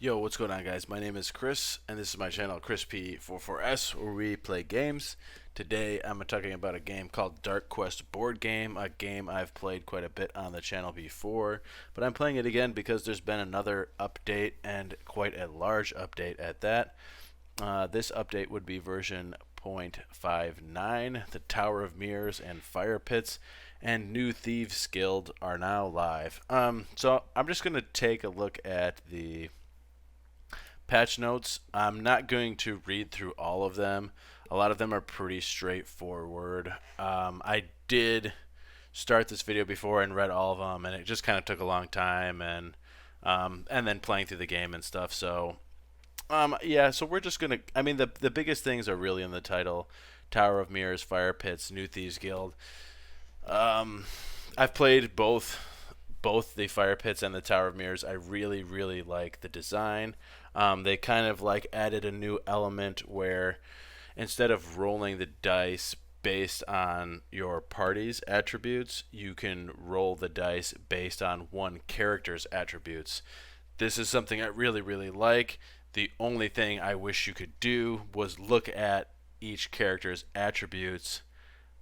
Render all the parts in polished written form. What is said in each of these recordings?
Yo, what's going on, guys? My name is Chris, and this is my channel, ChrisP44S, where we play games. Today, I'm talking about a game called Dark Quest board game, a game I've played quite a bit on the channel before, but I'm playing it again because there's been another update, and quite a large update at that. This update would be version 0.59. The Tower of Mirrors and Fire Pits and new Thieves Guild are now live. So I'm just going to take a look at the patch notes. I'm not going to read through all of them. A lot of them are pretty straightforward. I did start this video before and read all of them, and it just kind of took a long time, and then playing through the game and stuff. So yeah, so we're just gonna. I mean, the biggest things are really in the title: Tower of Mirrors, Fire Pits, New Thieves Guild. Um, I've played both the Fire Pits and the Tower of Mirrors. I really like the design. They kind of like added a new element where instead of rolling the dice based on your party's attributes, you can roll the dice based on one character's attributes. This is something I really like. The only thing I wish you could do was look at each character's attributes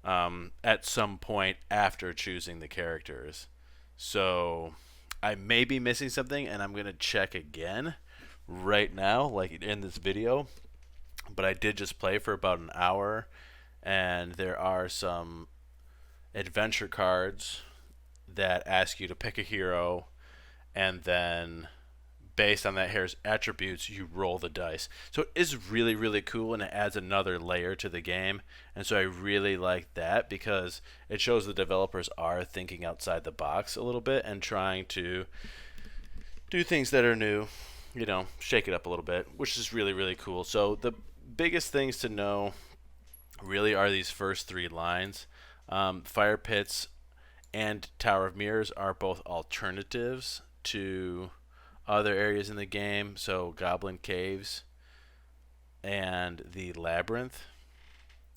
at some point after choosing the characters. So I may be missing something, and I'm going to check again right now, like in this video. But I did just play for about an hour, and there are some adventure cards that ask you to pick a hero, and then based on that hero's attributes, you roll the dice. So it is really cool, and it adds another layer to the game. And so I really like that because it shows the developers are thinking outside the box a little bit and trying to do things that are new, shake it up a little bit, which is really cool. So the biggest things to know really are these first three lines. Fire Pits and Tower of Mirrors are both alternatives to other areas in the game. So Goblin Caves and the Labyrinth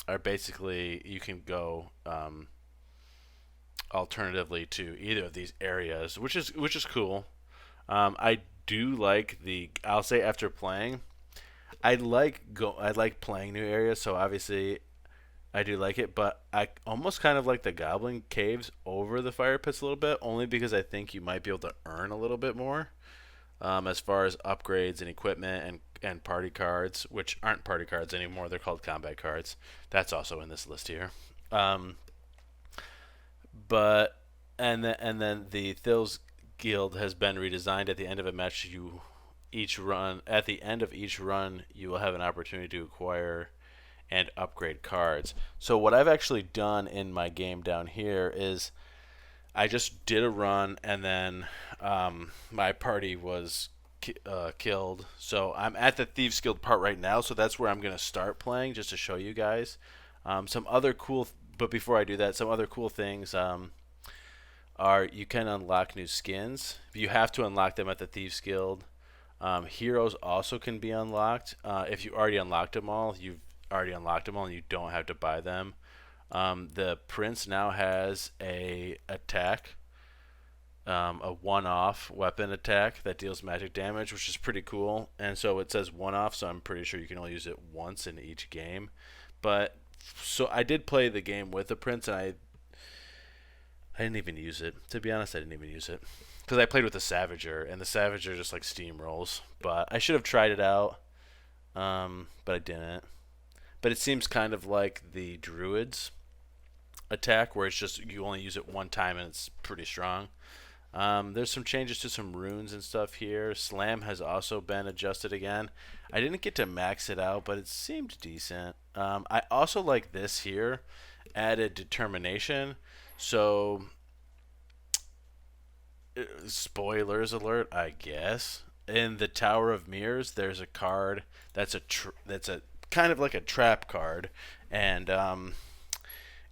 are basically, you can go alternatively to either of these areas, which is cool. I do like I'll say after playing, I like playing new areas, so obviously I do like it, but I almost kind of like the Goblin Caves over the Fire Pits a little bit, only because I think you might be able to earn a little bit more as far as upgrades and equipment and party cards, which aren't party cards anymore. They're called combat cards. That's also in this list here. Um, but and then the Thieves Guild has been redesigned. At the end of a match, at the end of each run, you will have an opportunity to acquire and upgrade cards. So what I've actually done in my game down here is I just did a run, and then my party was killed. So I'm at the Thieves Guild part right now, so that's where I'm going to start playing, just to show you guys. Some other cool, but before I do that, some other cool things are you can unlock new skins. You have to unlock them at the Thieves Guild. Heroes also can be unlocked. If you already unlocked them all, you've already unlocked them all, and you don't have to buy them. The Prince now has a attack, a one-off weapon attack that deals magic damage, which is pretty cool. And so it says one-off, so I'm pretty sure you can only use it once in each game. But so I did play the game with the Prince, and I didn't even use it. To be honest, I didn't even use it because I played with the Savager, and the Savager just like steamrolls. But I should have tried it out, but I didn't. But it seems kind of like the Druids attack, where it's just you only use it one time and it's pretty strong. There's some changes to some runes and stuff here. Slam has also been adjusted again. I didn't get to max it out, but it seemed decent. I also like this here, added determination. So, spoilers alert, I guess. In the Tower of Mirrors, there's a card that's a kind of like a trap card, and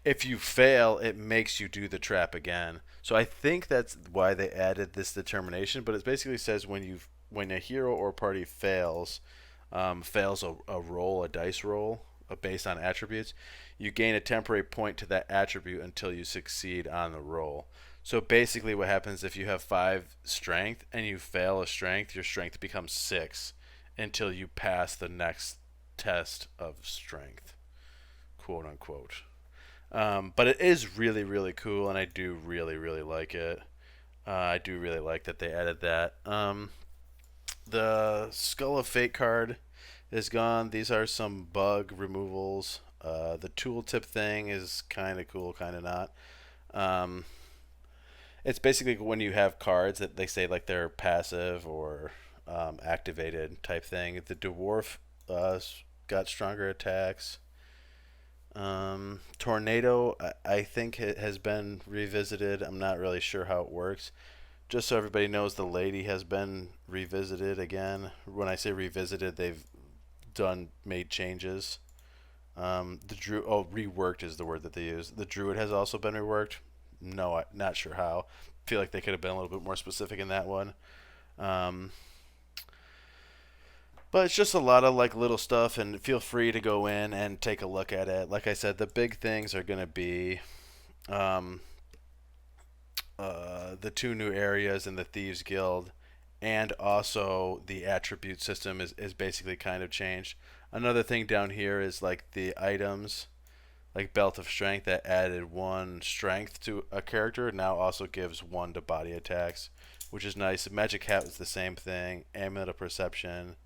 if you fail, it makes you do the trap again. So I think that's why they added this determination. But it basically says when a hero or party fails a dice roll based on attributes, you gain a temporary point to that attribute until you succeed on the roll. So basically, what happens if you have 5 strength and you fail a strength, your strength becomes 6 until you pass the next test of strength, quote unquote. But it is really, really cool, and I do really, really like it. I do really like that they added that. The Skull of Fate card is gone. These are some bug removals. The tooltip thing is kind of cool, kind of not. Um, it's basically when you have cards that they say like they're passive or activated type thing. The dwarf got stronger attacks. Tornado, I think it has been revisited. I'm not really sure how it works. Just so everybody knows, the lady has been revisited again. When I say revisited, they've made changes. Reworked is the word that they use. The druid has also been reworked. No, not sure how. Feel like they could have been a little bit more specific in that one. Um, but it's just a lot of like little stuff, and feel free to go in and take a look at it. Like I said, the big things are going to be um, the 2 new areas in the Thieves Guild, and also the attribute system is basically kind of changed. Another thing down here is like the items, like Belt of Strength that added 1 strength to a character now also gives 1 to body attacks, which is nice. Magic Hat was the same thing. Amulet of Perception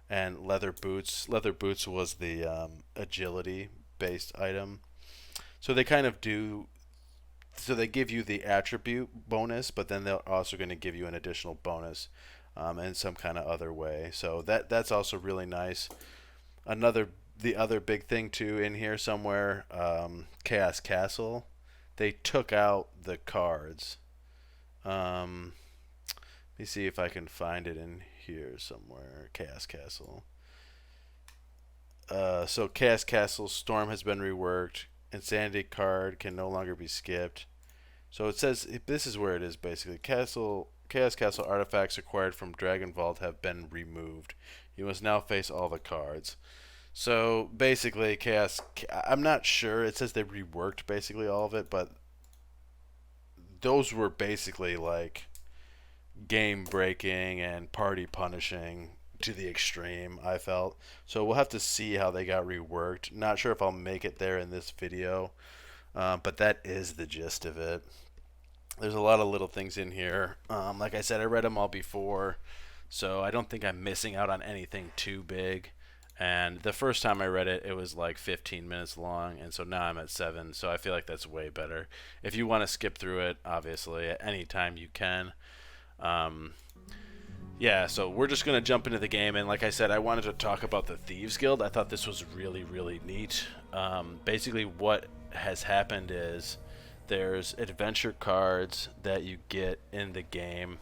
and Leather Boots. Leather Boots was the agility based item. So they kind of do. So they give you the attribute bonus, but then they're also going to give you an additional bonus in some kind of other way. So that's also really nice. The other big thing too in here somewhere, Chaos Castle. They took out the cards. Let me see if I can find it in here somewhere. Chaos Castle. So Chaos Castle Storm has been reworked. Insanity card can no longer be skipped. So it says this is where it is basically. Chaos Castle artifacts acquired from Dragon Vault have been removed. You must now face all the cards. So basically, I'm not sure. It says they reworked basically all of it, but those were basically like game breaking and party punishing to the extreme, I felt. So we'll have to see how they got reworked. Not sure if I'll make it there in this video, but that is the gist of it. There's a lot of little things in here. Like I said, I read them all before, so I don't think I'm missing out on anything too big. And the first time I read it, it was like 15 minutes long, and so now I'm at 7, so I feel like that's way better. If you want to skip through it, obviously, at any time you can. Yeah, so we're just going to jump into the game, and like I said, I wanted to talk about the Thieves Guild. I thought this was really, really neat. Basically, what has happened is there's adventure cards that you get in the game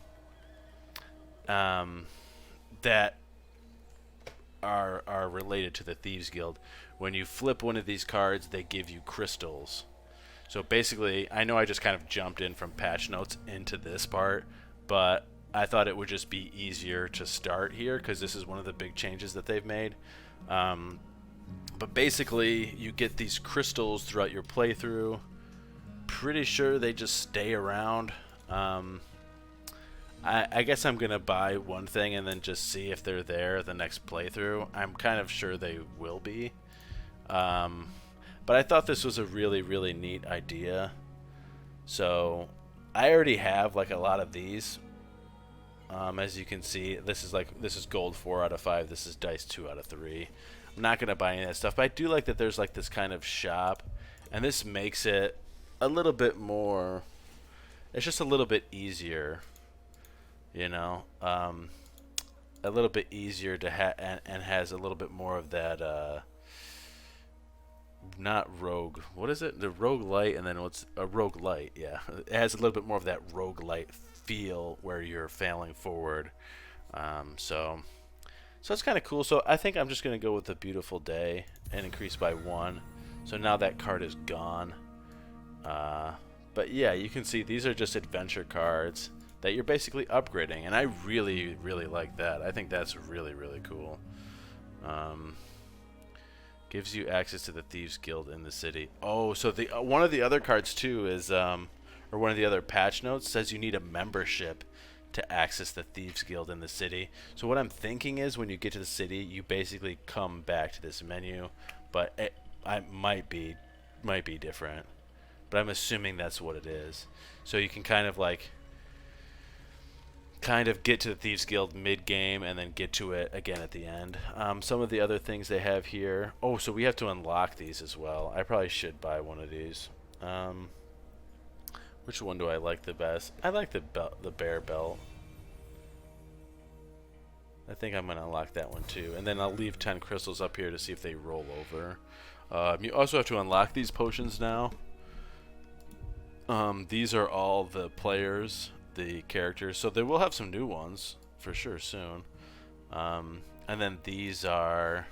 that are related to the Thieves Guild. When you flip one of these cards, they give you crystals. So basically, I know I just kind of jumped in from patch notes into this part, but I thought it would just be easier to start here because this is one of the big changes that they've made. But basically, you get these crystals throughout your playthrough. Pretty sure they just stay around. I guess I'm going to buy one thing and then just see if they're there the next playthrough. I'm kind of sure they will be. But I thought this was a really, really neat idea. So I already have like a lot of these. As you can see, this is gold 4 out of 5. This is dice 2 out of 3. I'm not going to buy any of that stuff, but I do like that there's like this kind of shop. And this makes it a little bit more... It's just a little bit easier. You know, a little bit easier to and has a little bit more of that, not rogue, what is it? The rogue light, and then what's a rogue light? Yeah, it has a little bit more of that rogue light feel where you're failing forward. So it's kind of cool. So I think I'm just going to go with a beautiful day and increase by 1. So now that card is gone. But yeah, you can see these are just adventure cards that you're basically upgrading, and I really, really like that. I think that's really, really cool. Gives you access to the Thieves Guild in the city. Oh, so the one of the other cards too is or one of the other patch notes says you need a membership to access the Thieves Guild in the city. So what I'm thinking is when you get to the city, you basically come back to this menu, but I might be different, but I'm assuming that's what it is. So you can kind of get to the Thieves Guild mid-game and then get to it again at the end. Some of the other things they have here. Oh, so we have to unlock these as well. I probably should buy one of these. Which one do I like the best? I like the bear belt. I think I'm going to unlock that one too. And then I'll leave 10 crystals up here to see if they roll over. You also have to unlock these potions now. These are all the players, the characters. So they will have some new ones for sure soon. And then these are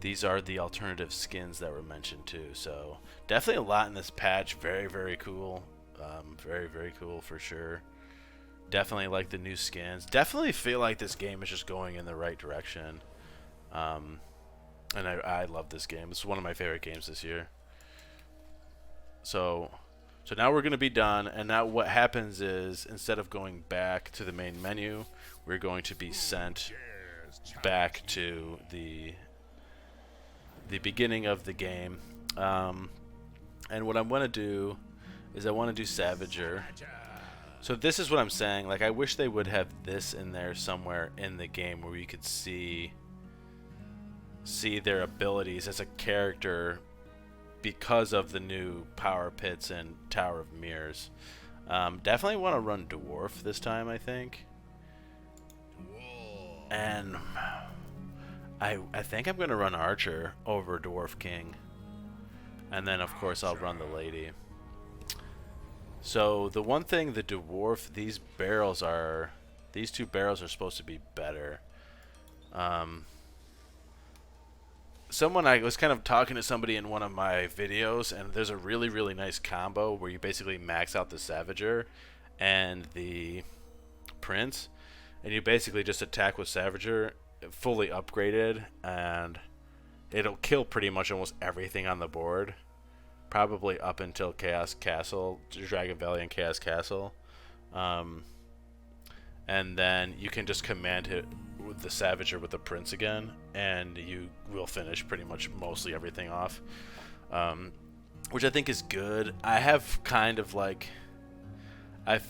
the alternative skins that were mentioned too. So definitely a lot in this patch. Very, very cool. Very, very cool for sure. Definitely like the new skins. Definitely feel like this game is just going in the right direction. And I love this game. It's one of my favorite games this year. So now we're going to be done. And now what happens is instead of going back to the main menu, we're going to be sent back to the beginning of the game. And what I'm going to do is I want to do Savager. So this is what I'm saying. Like, I wish they would have this in there somewhere in the game where you could see their abilities as a character because of the new power pits and Tower of Mirrors. Definitely want to run Dwarf this time, I think. And I think I'm going to run Archer over Dwarf King. And then, of course, I'll run the Lady. So the one thing, the Dwarf, these two barrels are supposed to be better. I was kind of talking to somebody in one of my videos, and there's a really, really nice combo where you basically max out the Savager and the Prince, and you basically just attack with Savager fully upgraded, and it'll kill pretty much almost everything on the board. Probably up until Chaos Castle, Dragon Valley and Chaos Castle. And then you can just command it with the Savager with the Prince again, and you will finish pretty much mostly everything off. Which I think is good. I have I've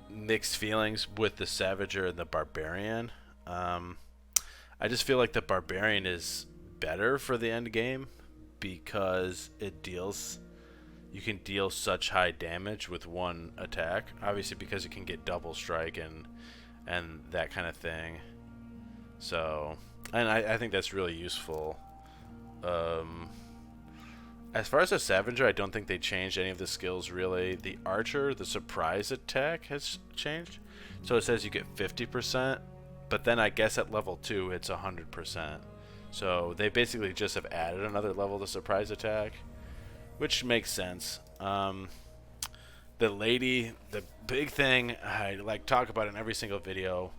mixed feelings with the Savager and the Barbarian. I just feel like the Barbarian is better for the end game, because you can deal such high damage with one attack. Obviously, because you can get double strike and that kind of thing. So, and I think that's really useful. As far as the Savager, I don't think they changed any of the skills really. The Archer, the surprise attack has changed. So it says you get 50%, but then I guess at level 2 it's 100%. So they basically just have added another level to surprise attack, which makes sense. The Lady, the big thing I talk about in every single video,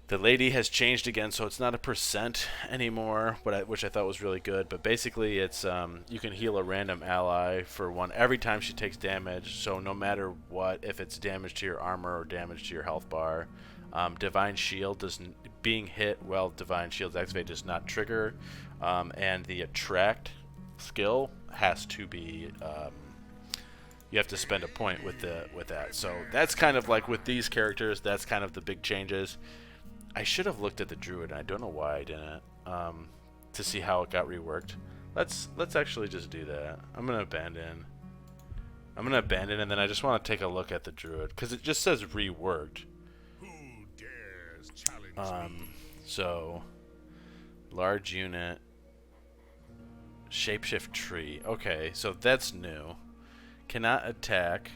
the Lady has changed again, so it's not a percent anymore, which I thought was really good. But basically, it's you can heal a random ally for one every time she takes damage. So no matter what, if it's damage to your armor or damage to your health bar, Divine Shield being hit while Divine Shield's activated does not trigger, and the Attract skill has to be you have to spend a point with that. So that's kind of like with these characters, that's kind of the big changes. I should have looked at the Druid, and I don't know why I didn't, to see how it got reworked. Let's actually just do that. I'm gonna abandon, and then I just want to take a look at the Druid because it just says reworked. Who dares challenge me? So large unit, shapeshift tree. Okay, so that's new. Cannot attack.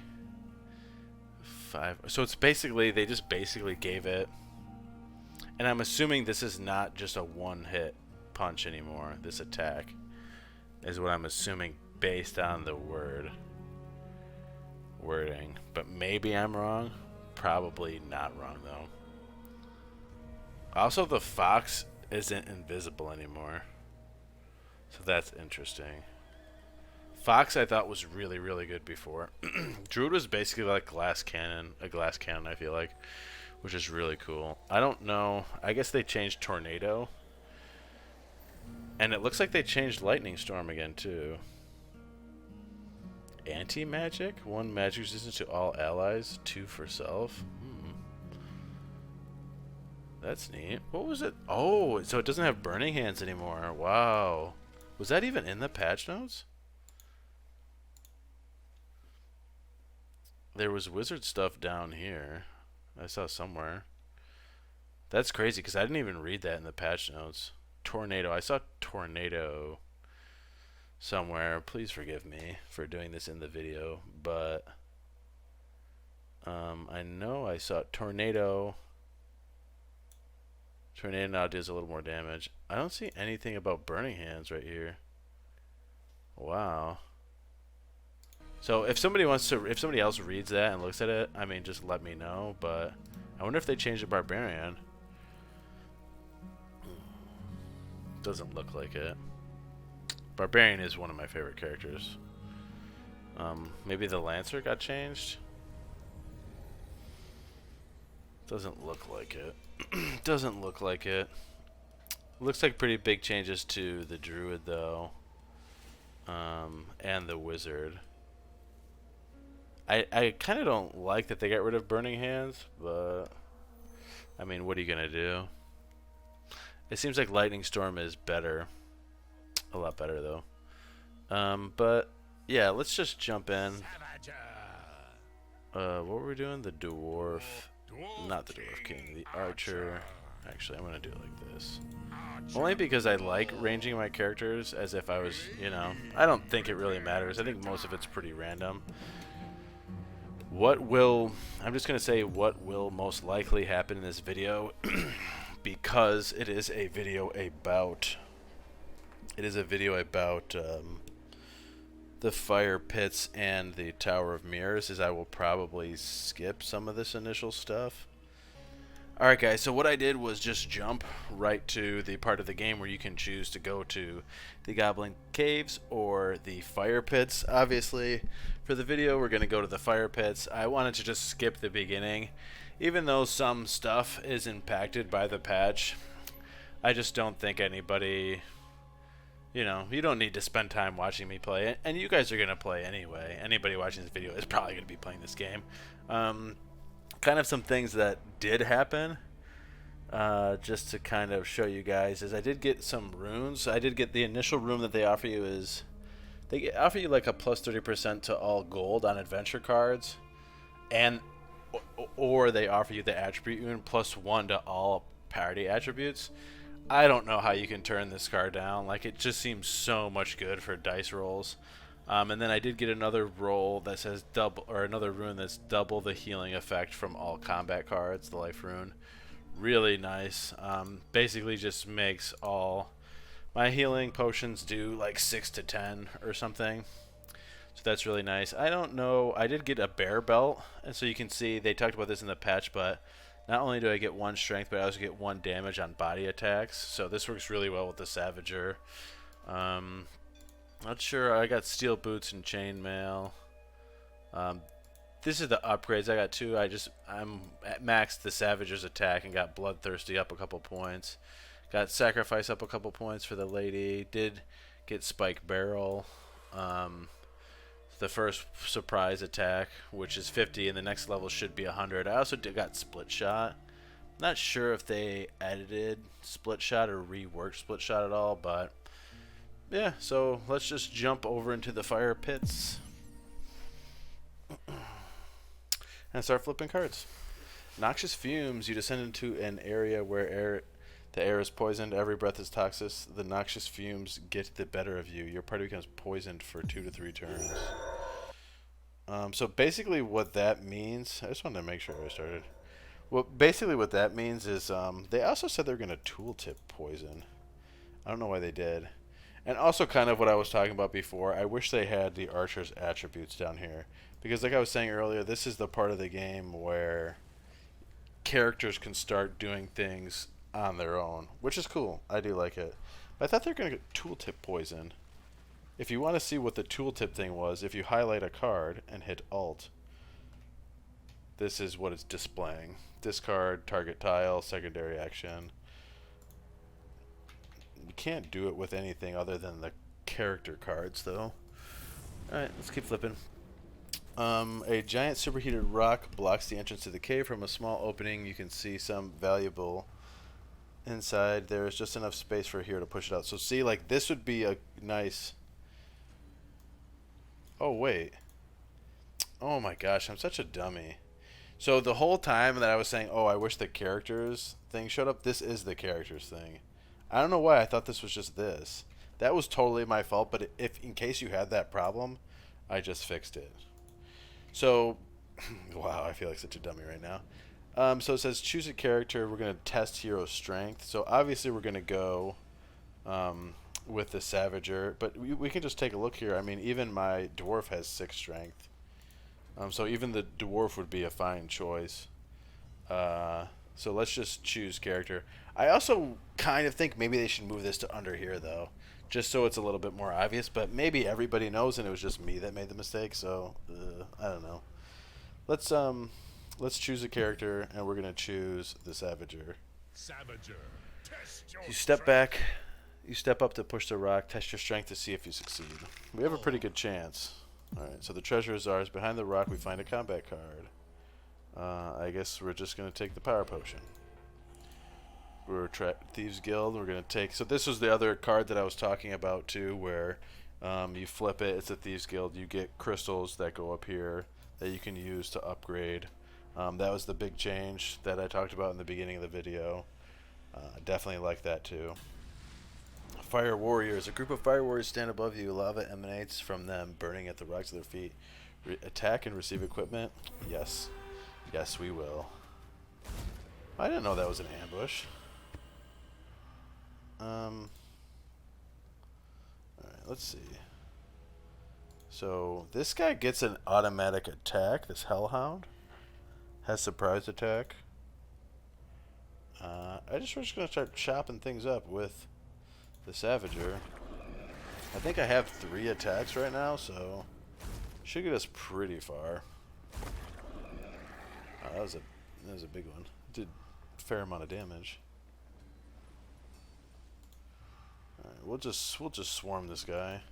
5. So it's basically they just basically gave it. And I'm assuming this is not just a one-hit punch anymore. This attack is what I'm assuming based on the wording. But maybe I'm wrong. Probably not wrong, though. Also, the fox isn't invisible anymore. So that's interesting. Fox I thought was really, really good before. Druid was basically like glass cannon, a glass cannon I feel like, which is really cool. I don't know. I guess they changed Tornado. And it looks like they changed Lightning Storm again too. Anti-magic? 1 magic resistance to all allies, 2 for self. That's neat. What was it? Oh, so it doesn't have Burning Hands anymore. Wow. Was that even in the patch notes? There was wizard stuff down here. I saw somewhere. That's crazy because I didn't even read that in the patch notes. Tornado. I saw Tornado somewhere. Please forgive me for doing this in the video, but I know I saw Tornado. Tornado now does a little more damage. I don't see anything about Burning Hands right here. Wow. So if somebody else reads that and looks at it, I mean, just let me know. But I wonder if they changed the Barbarian. Doesn't look like it. Barbarian is one of my favorite characters. Maybe the Lancer got changed. Doesn't look like it. Doesn't look like it. Looks like pretty big changes to the Druid though, and the Wizard. I kind of don't like that they got rid of Burning Hands, but I mean, what are you gonna do? It seems like Lightning Storm is better, a lot better though. But yeah, let's just jump in. What were we doing? The Dwarf. Not the Dwarf King, the Archer. Actually, I'm going to do it like this. Only because I like ranging my characters as if I was, you know, I don't think it really matters. I think most of it's pretty random. I'm just going to say what will most likely happen in this video because it is a video about the fire pits and the Tower of Mirrors, is I will probably skip some of this initial stuff. Alright guys, so what I did was just jump right to the part of the game where you can choose to go to the Goblin Caves or the fire pits. Obviously, for the video we're going to go to the fire pits. I wanted to just skip the beginning. Even though some stuff is impacted by the patch, I just don't think anybody... You know, you don't need to spend time watching me play it, and you guys are going to play anyway. Anybody watching this video is probably going to be playing this game. Kind of some things that did happen, just to kind of show you guys, is I did get some runes. I did get the initial rune that they offer you is, they offer you like a plus 30% to all gold on adventure cards, and or they offer you the attribute rune plus 1 to all party attributes. I don't know how you can turn this card down. Like, it just seems so much good for dice rolls. And then I did get another roll that says double, or another rune that's double the healing effect from all combat cards, the life rune. Really nice. Basically just makes all my healing potions do like 6 to 10 or something. So that's really nice. I don't know. I did get a bear belt, and so you can see they talked about this in the patch, but not only do I get 1 strength, but I also get 1 damage on body attacks. So this works really well with the Savager. Not sure. I got steel boots and chainmail. This is the upgrades. I got 2. I'm at maxed the Savager's attack and got Bloodthirsty up a couple points. Got Sacrifice up a couple points for the lady. Did get Spike Barrel. The first surprise attack, which is 50, and the next level should be 100. I also got Split Shot. Not sure if they edited Split Shot or reworked Split Shot at all, but yeah, so let's just jump over into the fire pits and start flipping cards. Noxious fumes. You descend into an area where the air is poisoned. Every breath is toxic. The noxious fumes get the better of you. Your party becomes poisoned for 2 to 3 turns. So basically what that means... I just wanted to make sure I started. Well, basically what that means is they also said they're going to tooltip poison. I don't know why they did. And also kind of what I was talking about before, I wish they had the Archer's attributes down here. Because like I was saying earlier, this is the part of the game where characters can start doing things on their own, which is cool. I do like it. But I thought they were going to get tooltip poison. If you want to see what the tooltip thing was, if you highlight a card and hit Alt, this is what it's displaying. Discard, target tile, secondary action. You can't do it with anything other than the character cards, though. Alright, let's keep flipping. A giant superheated rock blocks the entrance to the cave. From a small opening, you can see some valuable inside. There is just enough space for a hero to push it out. So see, like, this would be a nice... Oh, wait. Oh my gosh, I'm such a dummy. So the whole time that I was saying, oh, I wish the characters thing showed up, this is the characters thing. I don't know why I thought this was just this. That was totally my fault, but if in case you had that problem, I just fixed it. So, wow, I feel like such a dummy right now. So it says choose a character. We're going to test hero strength. So obviously we're going to go with the Savager, but we can just take a look here. I mean, even my dwarf has 6 strength. So even the dwarf would be a fine choice. So let's just choose character. I also kind of think maybe they should move this to under here, though, just so it's a little bit more obvious. But maybe everybody knows, and it was just me that made the mistake. So I don't know. Let's choose a character, and we're gonna choose the Savager. Savager, test your You step back. You step up to push the rock. Test your strength to see if you succeed. We have a pretty good chance. Alright, so the treasure is ours. Behind the rock, we find a combat card. I guess we're just going to take the power potion. We're Thieves Guild. We're going to take... So this was the other card that I was talking about, too, where you flip it. It's a Thieves Guild. You get crystals that go up here that you can use to upgrade. That was the big change that I talked about in the beginning of the video. Definitely like that, too. Fire warriors. A group of fire warriors stand above you. Lava emanates from them, burning at the rocks of their feet. Attack and receive equipment? Yes. Yes, we will. I didn't know that was an ambush. Alright, let's see. So, this guy gets an automatic attack. This Hellhound has surprise attack. We're just going to start chopping things up with the Savager. I think I have 3 attacks right now, so should get us pretty far. Oh, that was a big one. Did a fair amount of damage. All right, we'll just swarm this guy.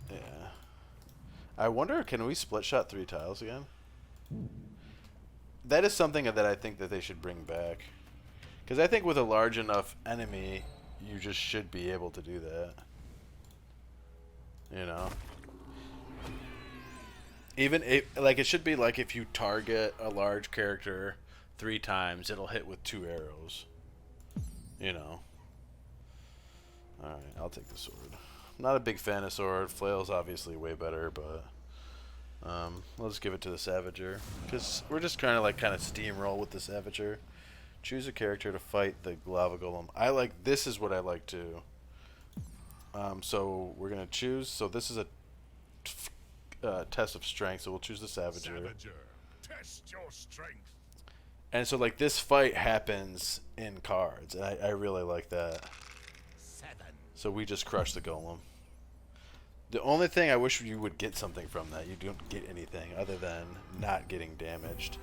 Yeah. I wonder, can we split shot 3 tiles again? That is something that I think that they should bring back. Because I think with a large enough enemy, you just should be able to do that. You know? Even if, like, it should be like if you target a large character 3 times, it'll hit with 2 arrows. You know? Alright, I'll take the sword. I'm not a big fan of sword. Flail's obviously way better, but... we'll just give it to the Savager, because we're just trying to like kind of steamroll with the Savager. Choose a character to fight the lava golem. This is what I like too. So we're gonna choose. So this is a test of strength. So we'll choose the Savager. Savager, test your strength. And so like this fight happens in cards, and I really like that. 7. So we just crush the golem. The only thing I wish you would get something from that, you don't get anything other than not getting damaged.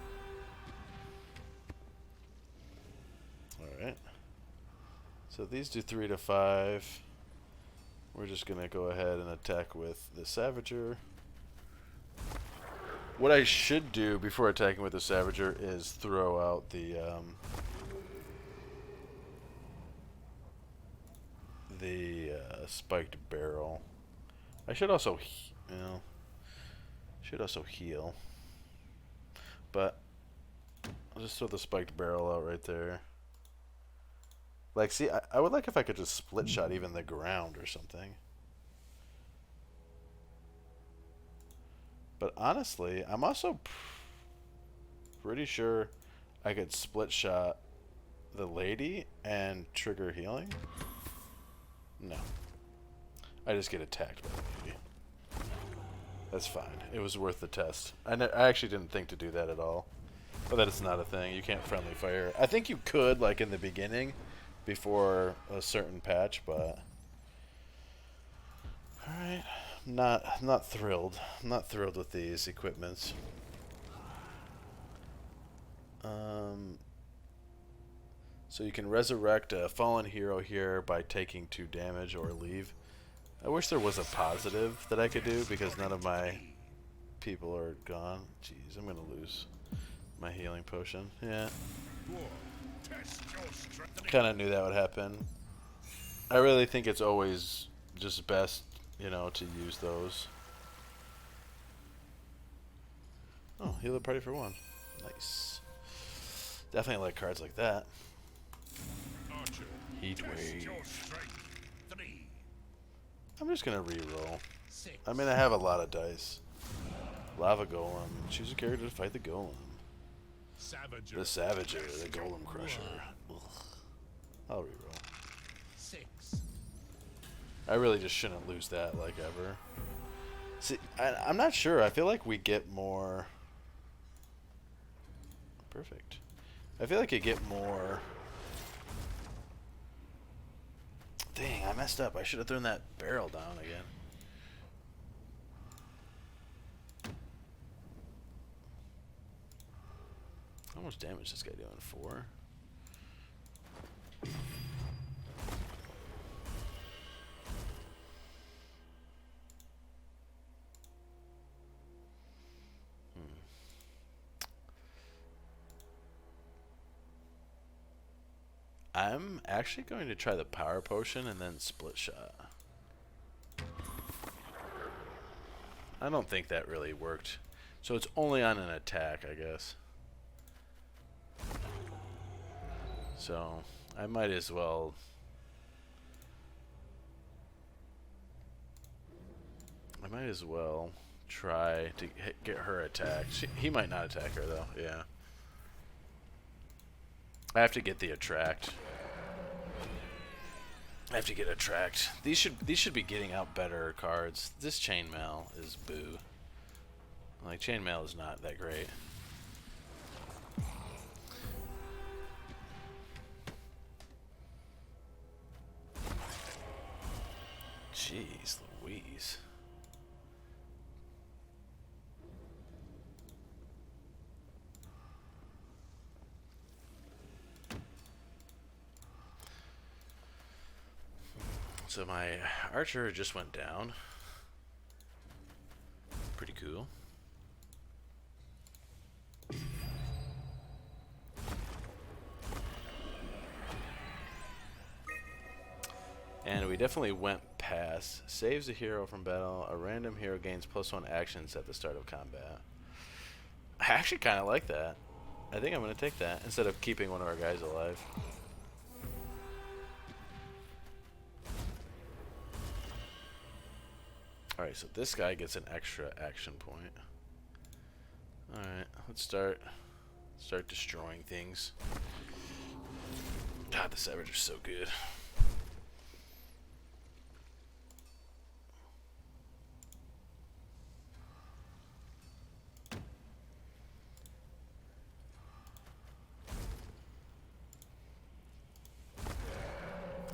Alright. So these do 3 to 5. We're just going to go ahead and attack with the Savager. What I should do before attacking with the Savager is throw out the spiked barrel. I should also, heal. But I'll just throw the spiked barrel out right there. Like, see, I would like if I could just split shot even the ground or something. But honestly, I'm also pretty sure I could split shot the lady and trigger healing. No. I just get attacked by the lady. That's fine. It was worth the test. I actually didn't think to do that at all. Oh, that is not a thing. You can't friendly fire. I think you could, like, in the beginning, before a certain patch, but... Alright. Not thrilled. I'm not thrilled with these equipments. So you can resurrect a fallen hero here by taking 2 damage or leave. I wish there was a positive that I could do because none of my people are gone. Jeez, I'm gonna lose my healing potion. Yeah. Kind of knew that would happen. I really think it's always just best, you know, to use those. Oh, heal the party for 1. Nice. Definitely like cards like that. Heat wave. I'm just gonna reroll. I mean, I have a lot of dice. Lava golem. Choose a character to fight the golem. The Savager, the golem crusher. Ugh. I'll reroll. 6. I really just shouldn't lose that, like, ever. See, I'm not sure. I feel like we get more... Perfect. I feel like you get more... Dang, I messed up. I should have thrown that barrel down again. How much damage is this guy doing? 4? I'm actually going to try the power potion and then split shot. I don't think that really worked. So it's only on an attack, I guess. So I might as well... try to get her attacked. He might not attack her though, yeah. I have to get the attract. I have to get attract. These should be getting out better cards. This chainmail is boo. Like, chainmail is not that great. Jeez Louise. So my archer just went down. Pretty cool. And we definitely went past. Saves a hero from battle. A random hero gains +1 actions at the start of combat. I actually kind of like that. I think I'm going to take that instead of keeping one of our guys alive. Alright, so this guy gets an extra action point. Alright, let's start destroying things. God, the Savager's so good.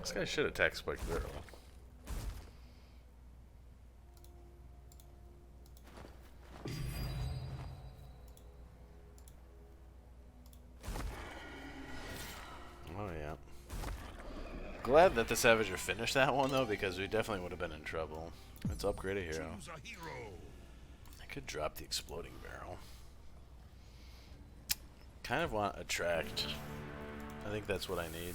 This guy should attack Spike Barrel. Oh yeah. Glad that the Savager finished that one though, because we definitely would have been in trouble. Let's upgrade a hero. I could drop the exploding barrel. Kind of want attract. I think that's what I need.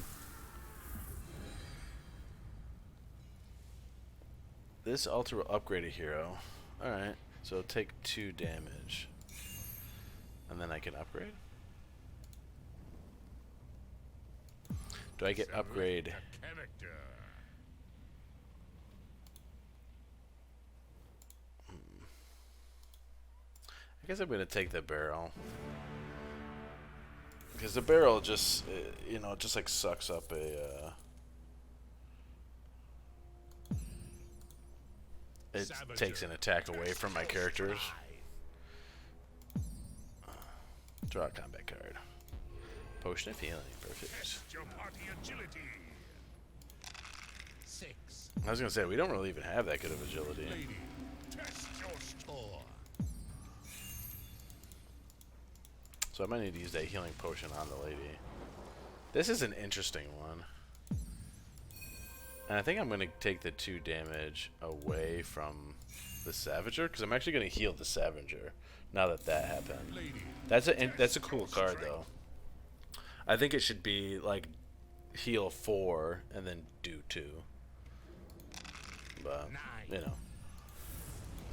This altar will upgrade a hero. Alright, so take 2 damage. And then I can upgrade? Do I get upgrade? I guess I'm going to take the barrel. Because the barrel just, you know, just like sucks up a... It takes an attack away from my characters. Draw a combat card. Potion of healing. Perfect. Test your party agility. 6. I was gonna say we don't really even have that good of agility. Lady, test your 4. So I might need to use that healing potion on the lady. This is an interesting one. And I think I'm going to take the 2 damage away from the Savager, because I'm actually going to heal the Savager now that that happened. That's a cool card, though. I think it should be, like, heal 4 and then do 2. But, you know,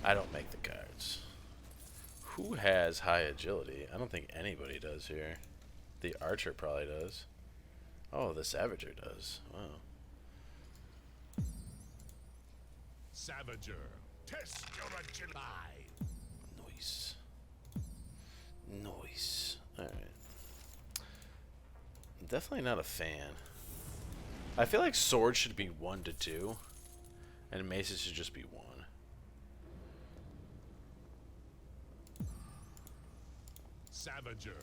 I don't make the cards. Who has high agility? I don't think anybody does here. The Archer probably does. Oh, the Savager does. Wow. Savager, test your agility. 5. Nice. Nice. Alright. Definitely not a fan. I feel like swords should be 1 to 2. And maces should just be 1. Savager,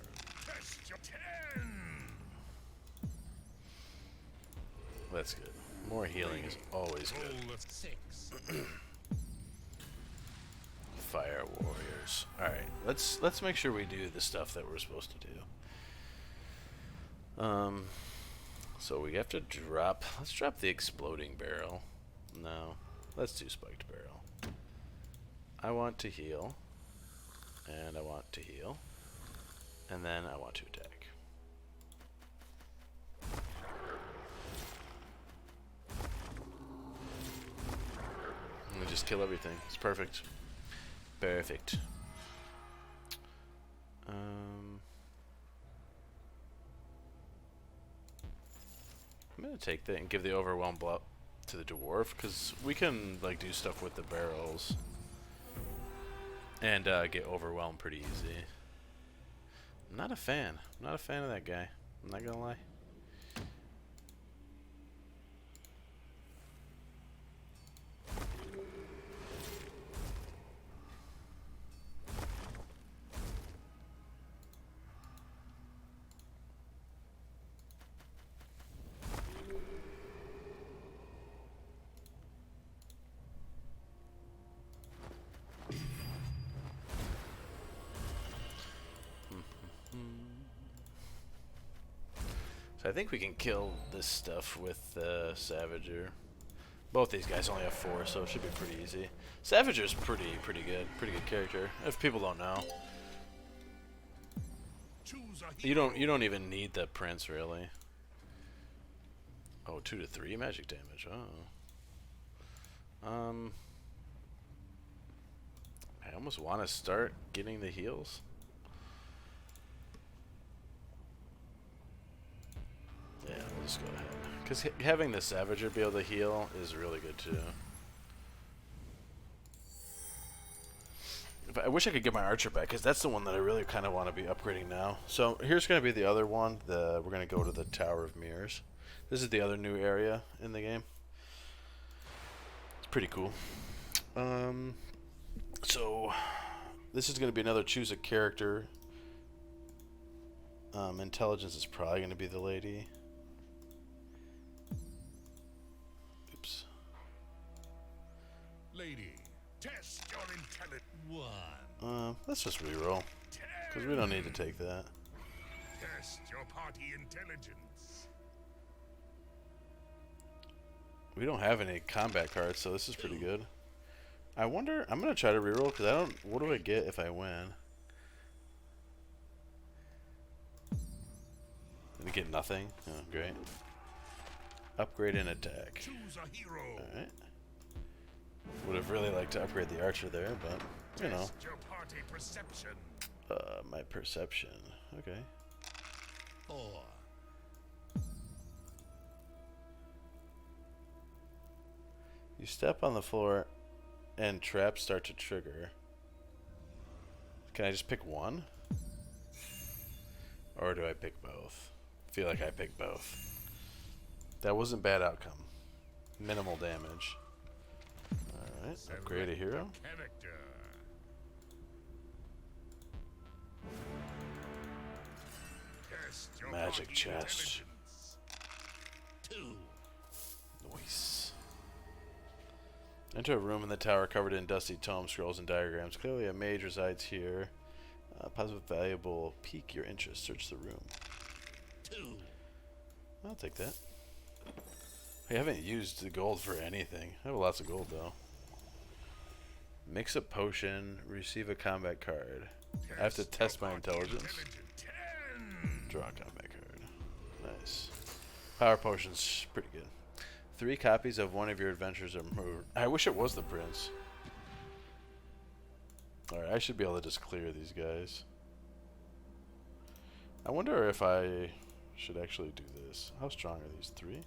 test your 10. That's good. More healing is always good. Roll a 6. Fire warriors. Alright, let's make sure we do the stuff that we're supposed to do. So we have to drop, let's drop the exploding barrel. No, let's do spiked barrel. I want to heal, and I want to heal, and then I want to attack. I'm gonna just kill everything. It's perfect. Perfect. I'm gonna take that and give the overwhelm blow to the dwarf, because we can like do stuff with the barrels and get overwhelmed pretty easy. I'm not a fan. I'm not a fan of that guy. I'm not gonna lie. So I think we can kill this stuff with Savager. Both these guys only have 4, so it should be pretty easy. Savager's pretty good character. If people don't know, you don't even need the prince really. Oh, 2 to 3 magic damage. Oh. I almost want to start getting the heals. Yeah, we'll just go ahead. Because having the Savager be able to heal is really good too. I wish I could get my Archer back, because that's the one that I really kind of want to be upgrading now. So here's going to be the other one. We're going to go to the Tower of Mirrors. This is the other new area in the game. It's pretty cool. So this is going to be another choose a character. Intelligence is probably going to be the lady. Oops. Lady, test your intelligence. 1. Let's just reroll, because we don't need to take that. Test your party intelligence. We don't have any combat cards, so this is pretty good. I wonder, I'm going to try to reroll, because I don't, what do I get if I win? We get nothing? Oh, great. Upgrade and attack. Choose a hero. Alright. Would have really liked to upgrade the Archer there, but, you know. Test your party perception. My perception. Okay. 4. You step on the floor and traps start to trigger. Can I just pick one? Or do I pick both? I feel like I picked both. That wasn't bad outcome. Minimal damage. Alright, upgrade a hero. Character. Test your Magic party chest. intelligence. 2. Nice. Enter a room in the tower covered in dusty tome scrolls and diagrams. Clearly a mage resides here. Positive valuable. Pique your interest. Search the room. 2. I'll take that. I haven't used the gold for anything. I have lots of gold though. Mix a potion. Receive a combat card. I have to test my intelligence. 10. Draw a combat card. Nice. Power potion's pretty good. 3 copies of one of your adventures are moved. I wish it was the prince. Alright, I should be able to just clear these guys. I wonder if I should actually do this. How strong are these? 3?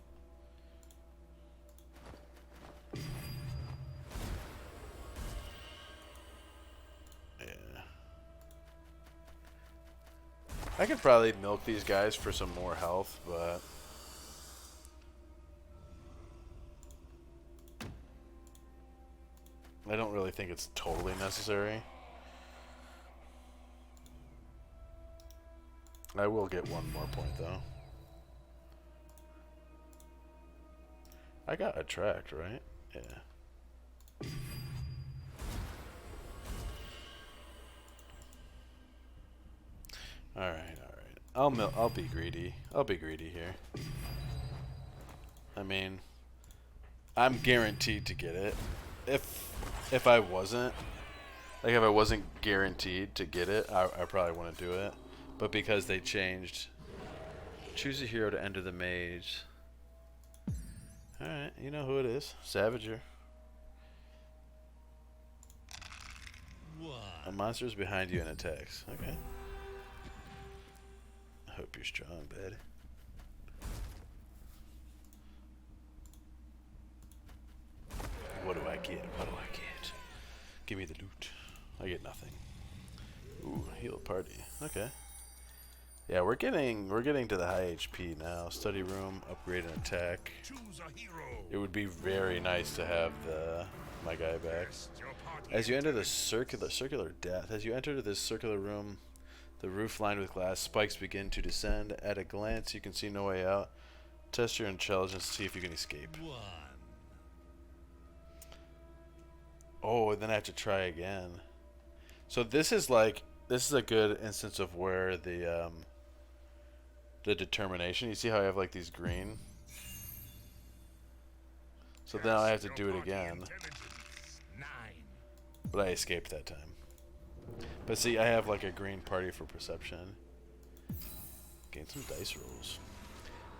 Yeah. I could probably milk these guys for some more health, but... I don't really think it's totally necessary. I will get 1 more point though. I got attract, right? Yeah. Alright. I'll be greedy. I'll be greedy here. I mean, I'm guaranteed to get it. If I wasn't, like if I wasn't guaranteed to get it, I probably wouldn't do it. But because they changed, choose a hero to enter the maze. Alright, you know who it is. Savager. 1. A monster is behind you and attacks. Okay. I hope you're strong, bud. What do I get? What do I get? Give me the loot. I get nothing. Ooh, heal party. Okay. Yeah, we're getting to the high HP now. Study room, upgrade and attack. Choose a hero. It would be very nice to have my guy back. Test your party As you enter the circular death, as you enter this circular room, the roof lined with glass spikes begin to descend. At a glance, you can see no way out. Test your intelligence to see if you can escape. 1. Oh, and then I have to try again. So this is a good instance of where the determination. You see how I have like these green? So now I have to do it again. 9. But I escaped that time. But see, I have like a green party for perception. Gain some dice rolls.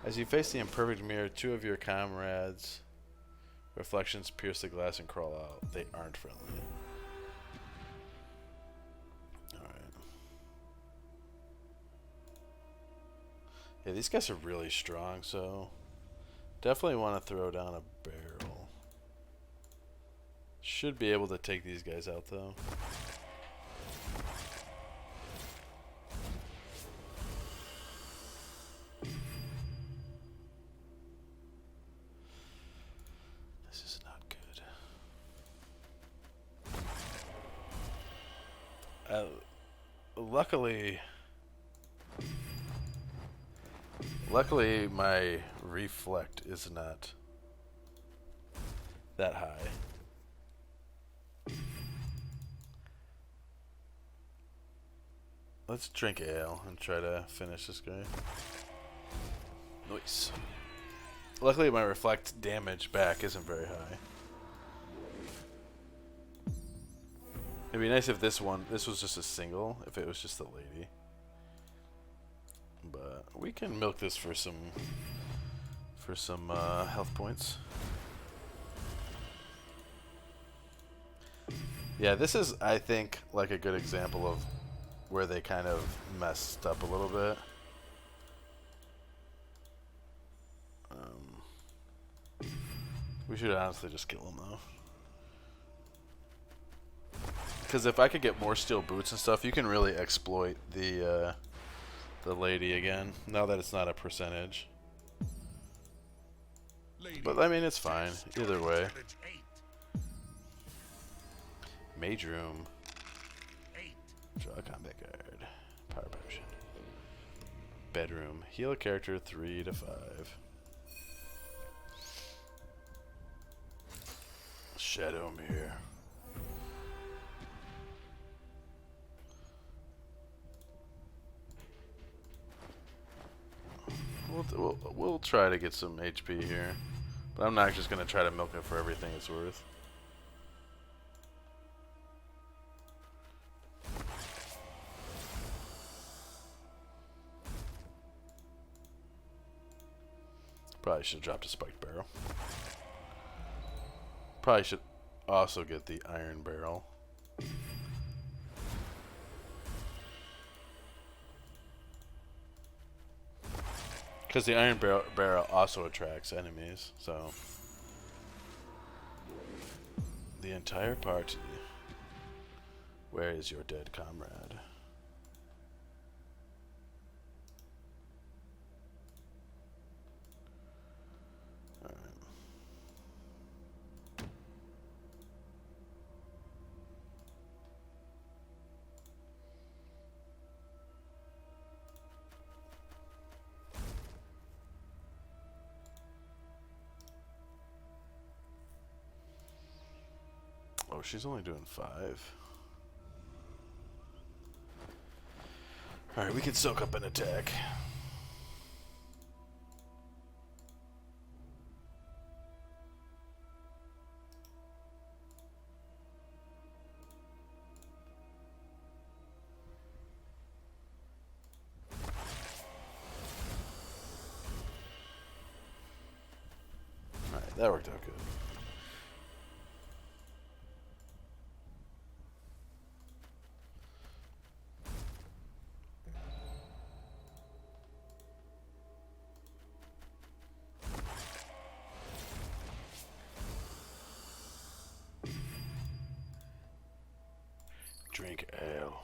As you face the imperfect mirror, 2 of your comrades' reflections pierce the glass and crawl out. They aren't friendly. Alright. Yeah, these guys are really strong, so definitely want to throw down a barrel. Should be able to take these guys out though. This is not good. Luckily my reflect is not that high. Let's drink ale and try to finish this guy. Nice. Luckily my reflect damage back isn't very high. It'd be nice if this was just a single, if it was just the lady. But we can milk this for some health points. Yeah, this is, I think, like a good example of where they kind of messed up a little bit. We should honestly just kill him though. Because if I could get more steel boots and stuff, you can really exploit the lady again. Now that it's not a percentage. But I mean, it's fine either way. Mage room. 8. Draw a combat card. Power potion. Bedroom. Heal a character 3 to 5. Shadow Mirror. We'll try to get some HP here, but I'm not just gonna try to milk it for everything it's worth. Probably should have dropped a spiked barrel. Probably should also get the iron barrel. Because the iron barrel also attracts enemies, so the entire party. Where is your dead comrade? Alright. Oh, she's only doing 5. Alright, we can soak up an attack. Alright, that worked out good. Drink ale.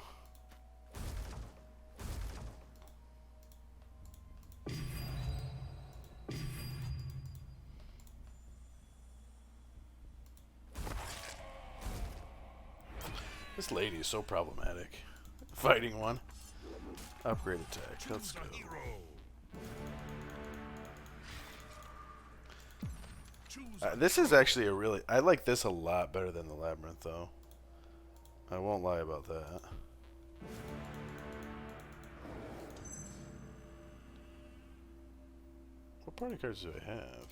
This lady is so problematic. Fighting one. Upgrade attack. Let's go. This is actually a really... I like this a lot better than the labyrinth, though. I won't lie about that. What party cards do I have?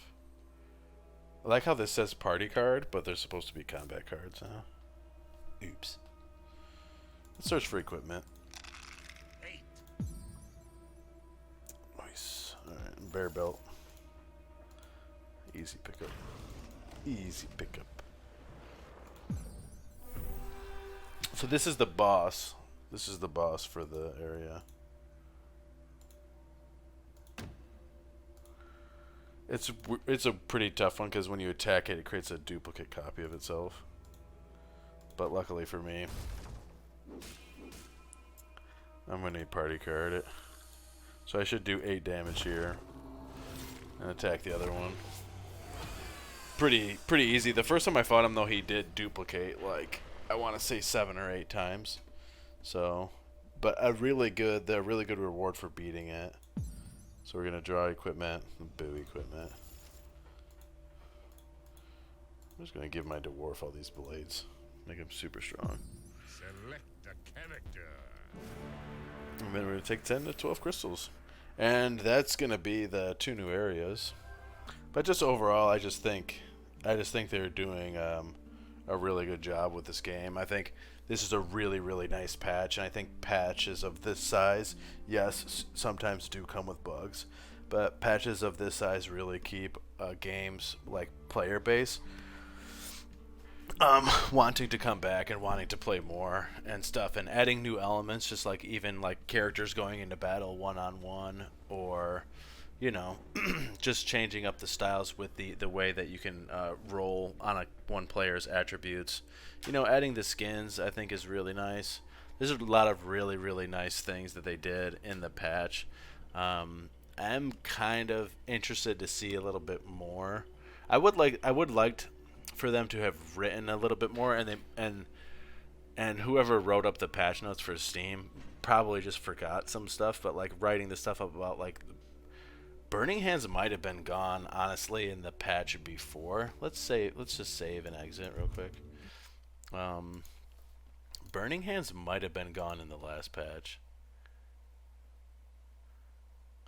I like how this says party card, but they're supposed to be combat cards now. Oops. Let's search for equipment. Nice. Alright, bear belt. Easy pickup. Easy pickup. So this is the boss. This is the boss for the area. It's a pretty tough one because when you attack it, it creates a duplicate copy of itself. But luckily for me, I'm going to party card it. So I should do 8 damage here and attack the other one. Pretty easy. The first time I fought him, though, he did duplicate, like, I want to say 7 or 8 times. So, but a really good reward for beating it. So we're going to draw equipment, boo equipment. I'm just going to give my dwarf all these blades. Make him super strong. Select a character. And then we're going to take 10 to 12 crystals. And that's going to be the 2 new areas. But just overall, I just think they're doing a really good job with this game. I think this is a really nice patch, and I think patches of this size, yes, sometimes do come with bugs, but patches of this size really keep games like player base wanting to come back and wanting to play more and stuff, and adding new elements, just like even like characters going into battle one-on-one, or you know, just changing up the styles with the way that you can roll on one player's attributes. You know, adding the skins I think is really nice. There's a lot of really nice things that they did in the patch. I'm kind of interested to see a little bit more. I would like for them to have written a little bit more, and And whoever wrote up the patch notes for Steam probably just forgot some stuff, but like writing the stuff up about like Burning Hands might have been gone honestly in the patch before. Let's just save and exit real quick. Burning Hands might have been gone in the last patch.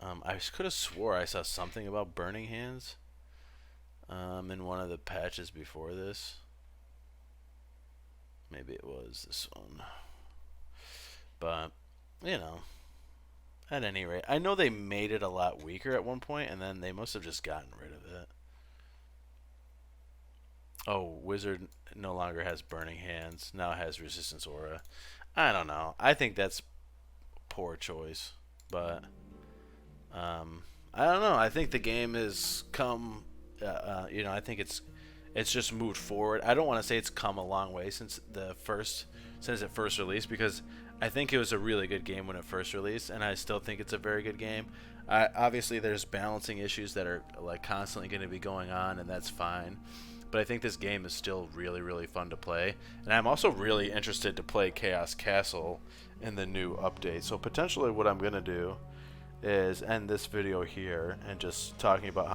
I could have swore I saw something about Burning Hands in one of the patches before this. Maybe it was this one. But, you know, at any rate, I know they made it a lot weaker at one point, and then they must have just gotten rid of it. Oh, Wizard no longer has Burning Hands. Now it has Resistance Aura. I don't know. I think that's poor choice. But, I don't know. I think the game has come, I think it's just moved forward. I don't want to say it's come a long way since it first released, because I think it was a really good game when it first released, and I still think it's a very good game. Obviously, there's balancing issues that are like constantly going to be going on, and that's fine. But I think this game is still really, really fun to play, and I'm also really interested to play Chaos Castle in the new update. So potentially, what I'm going to do is end this video here and just talking about how